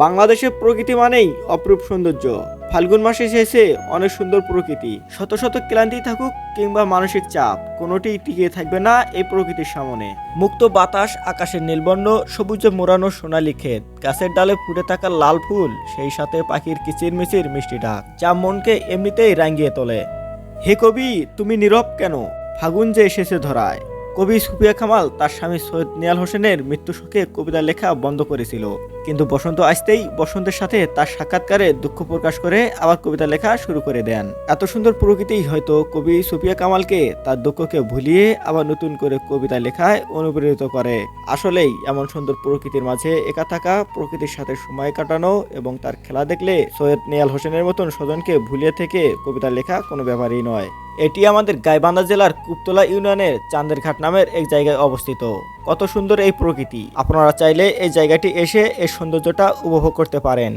বাংলাদেশের প্রকৃতি মানেই অপরূপ সৌন্দর্য। ফাল্গুন মাসে এসেছে অনেক সুন্দর প্রকৃতি। শত শত ক্লান্তি থাকুক কিংবা মানসিক চাপ, কোনোটি টিকে থাকবে না এই প্রকৃতির সামনে। মুক্ত বাতাস, আকাশের নীলবর্ণ, সবুজে মোড়ানো সোনালি ক্ষেত, গাছের ডালে ফুটে থাকা লাল ফুল, সেই সাথে পাখির কিচিরমিচির মিষ্টি ডাক, যা মনকে এমনিতেই রাঙিয়ে তোলে। হে কবি, তুমি নীরব কেন? ফাগুন যে এসেছে ধরায়। কবি সুফিয়া কামাল তার স্বামী সৈয়দ নিয়াল হোসেনের মৃত্যু শোকে কবিতা লেখা বন্ধ করেছিল, কিন্তু বসন্ত আসতেই বসন্তের সাথে তার সাক্ষাৎকারে দুঃখ প্রকাশ করে আবার কবিতা লেখা শুরু করে দেন। এত সুন্দর প্রকৃতি হয়তো কবি সুফিয়া কামালকে তার দুঃখকে ভুলিয়ে আবার নতুন করে কবিতা লেখায় অনুপ্রেরিত করে। আসলেই এমন সুন্দর প্রকৃতির মাঝে একা থাকা, প্রকৃতির সাথে সময় কাটানো এবং তার খেলা দেখলে সৈয়দ নিয়াল হোসেনের মতন স্বজনকে ভুলিয়ে থেকে কবিতা লেখা কোনো ব্যাপারই নয়। এটি আমাদের গাইবান্ধা জেলার কুপতলা ইউনিয়নের চান্দেরঘাট নামের এক জায়গায় অবস্থিত। কত সুন্দর এই প্রকৃতি! আপনারা চাইলে এই জায়গাটি এসে এই সৌন্দর্যটা উপভোগ করতে পারেন।